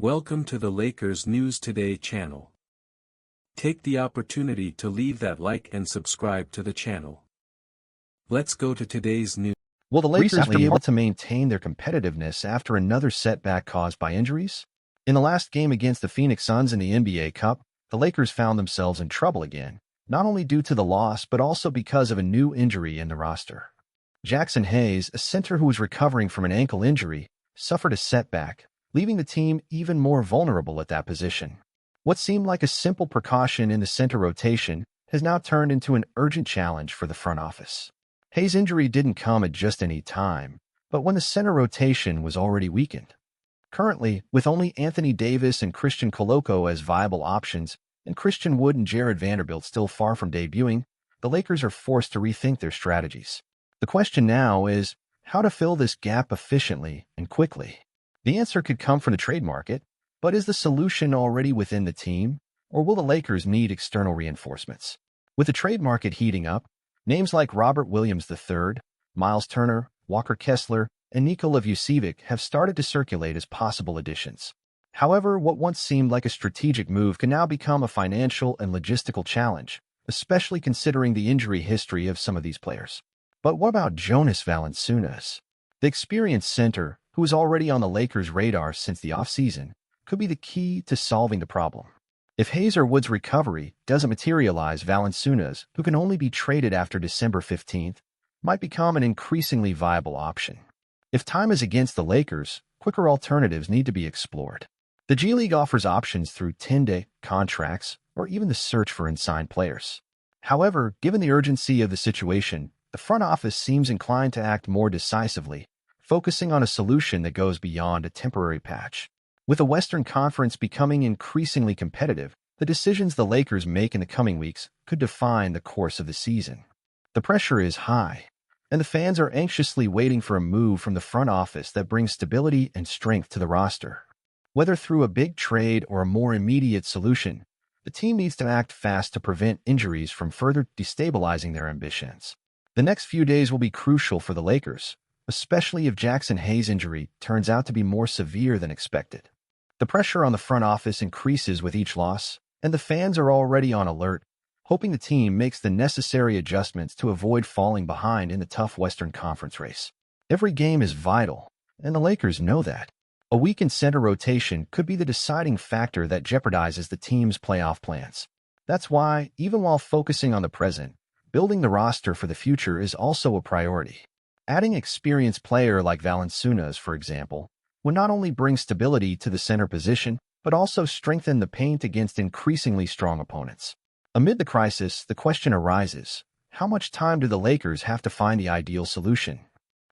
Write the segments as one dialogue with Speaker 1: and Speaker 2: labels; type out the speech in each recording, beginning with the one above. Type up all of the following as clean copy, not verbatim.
Speaker 1: Welcome to the Lakers News Today channel. Take the opportunity to leave that like and subscribe to the channel. Let's go to today's news.
Speaker 2: Will the Lakers be able to maintain their competitiveness after another setback caused by injuries? In the last game against the Phoenix Suns in the NBA Cup, the Lakers found themselves in trouble again, not only due to the loss but also because of a new injury in the roster. Jackson Hayes, a center who was recovering from an ankle injury, suffered a setback, leaving the team even more vulnerable at that position. What seemed like a simple precaution in the center rotation has now turned into an urgent challenge for the front office. Hayes' injury didn't come at just any time, but when the center rotation was already weakened. Currently, with only Anthony Davis and Christian Koloko as viable options, and Christian Wood and Jared Vanderbilt still far from debuting, the Lakers are forced to rethink their strategies. The question now is how to fill this gap efficiently and quickly. The answer could come from the trade market, but is the solution already within the team, or will the Lakers need external reinforcements? With the trade market heating up, names like Robert Williams III, Miles Turner, Walker Kessler, and Nikola Vucevic have started to circulate as possible additions. However, what once seemed like a strategic move can now become a financial and logistical challenge, especially considering the injury history of some of these players. But what about Jonas Valanciunas? The experienced center, who is already on the Lakers' radar since the offseason, could be the key to solving the problem. If Hayes or Wood's recovery doesn't materialize, Valanciunas, who can only be traded after December 15th, might become an increasingly viable option. If time is against the Lakers, quicker alternatives need to be explored. The G League offers options through 10-day contracts or even the search for unsigned players. However, given the urgency of the situation, the front office seems inclined to act more decisively, focusing on a solution that goes beyond a temporary patch. With the Western Conference becoming increasingly competitive, the decisions the Lakers make in the coming weeks could define the course of the season. The pressure is high, and the fans are anxiously waiting for a move from the front office that brings stability and strength to the roster. Whether through a big trade or a more immediate solution, the team needs to act fast to prevent injuries from further destabilizing their ambitions. The next few days will be crucial for the Lakers, especially if Jackson Hayes' injury turns out to be more severe than expected. The pressure on the front office increases with each loss, and the fans are already on alert, hoping the team makes the necessary adjustments to avoid falling behind in the tough Western Conference race. Every game is vital, and the Lakers know that. A weakened center rotation could be the deciding factor that jeopardizes the team's playoff plans. That's why, even while focusing on the present, building the roster for the future is also a priority. Adding an experienced player like Valanciunas, for example, would not only bring stability to the center position, but also strengthen the paint against increasingly strong opponents. Amid the crisis, the question arises, how much time do the Lakers have to find the ideal solution?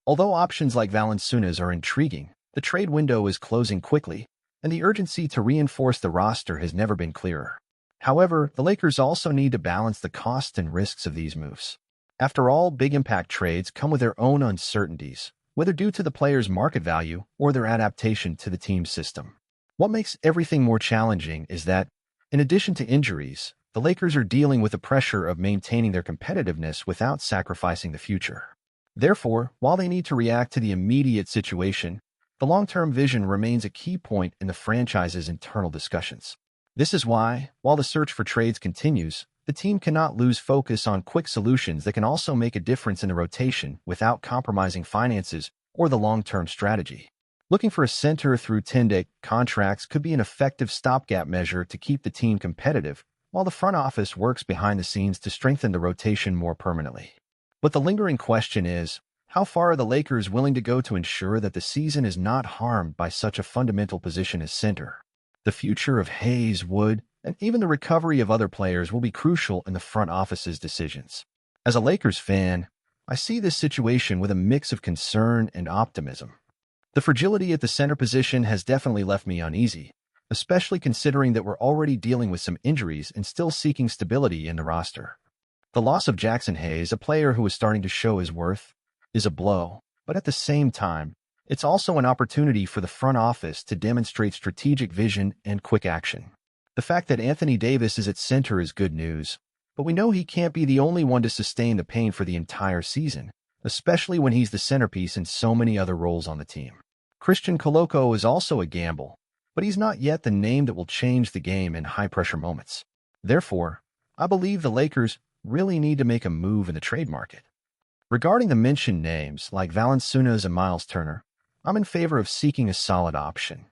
Speaker 2: Although options like Valanciunas are intriguing, the trade window is closing quickly, and the urgency to reinforce the roster has never been clearer. However, the Lakers also need to balance the costs and risks of these moves. After all, big impact trades come with their own uncertainties, whether due to the player's market value or their adaptation to the team's system. What makes everything more challenging is that, in addition to injuries, the Lakers are dealing with the pressure of maintaining their competitiveness without sacrificing the future. Therefore, while they need to react to the immediate situation, the long-term vision remains a key point in the franchise's internal discussions. This is why, while the search for trades continues, the team cannot lose focus on quick solutions that can also make a difference in the rotation without compromising finances or the long-term strategy. Looking for a center through 10-day contracts could be an effective stopgap measure to keep the team competitive, while the front office works behind the scenes to strengthen the rotation more permanently. But the lingering question is, how far are the Lakers willing to go to ensure that the season is not harmed by such a fundamental position as center? The future of Hayes, Wood, and even the recovery of other players will be crucial in the front office's decisions. As a Lakers fan, I see this situation with a mix of concern and optimism. The fragility at the center position has definitely left me uneasy, especially considering that we're already dealing with some injuries and still seeking stability in the roster. The loss of Jackson Hayes, a player who is starting to show his worth, is a blow, but at the same time, it's also an opportunity for the front office to demonstrate strategic vision and quick action. The fact that Anthony Davis is at center is good news, but we know he can't be the only one to sustain the pain for the entire season, especially when he's the centerpiece in so many other roles on the team. Christian Koloko is also a gamble, but he's not yet the name that will change the game in high-pressure moments. Therefore, I believe the Lakers really need to make a move in the trade market. Regarding the mentioned names like Valanciunas and Miles Turner, I'm in favor of seeking a solid option.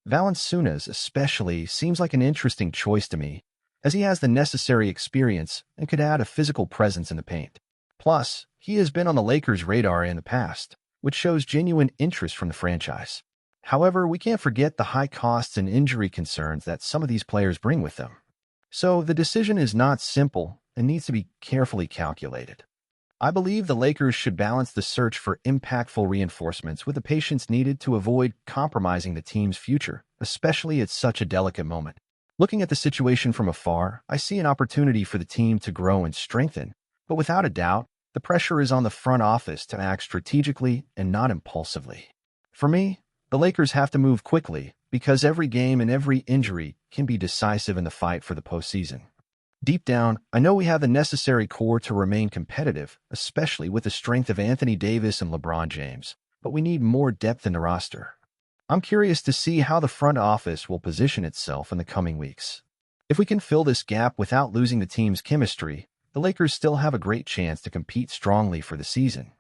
Speaker 2: Valanciunas especially seems like an interesting choice to me, as he has the necessary experience and could add a physical presence in the paint. Plus, he has been on the Lakers' radar in the past, which shows genuine interest from the franchise. However, we can't forget the high costs and injury concerns that some of these players bring with them. So the decision is not simple and needs to be carefully calculated. I believe the Lakers should balance the search for impactful reinforcements with the patience needed to avoid compromising the team's future, especially at such a delicate moment. Looking at the situation from afar, I see an opportunity for the team to grow and strengthen, but without a doubt, the pressure is on the front office to act strategically and not impulsively. For me, the Lakers have to move quickly because every game and every injury can be decisive in the fight for the postseason. Deep down, I know we have the necessary core to remain competitive, especially with the strength of Anthony Davis and LeBron James, but we need more depth in the roster. I'm curious to see how the front office will position itself in the coming weeks. If we can fill this gap without losing the team's chemistry, the Lakers still have a great chance to compete strongly for the season.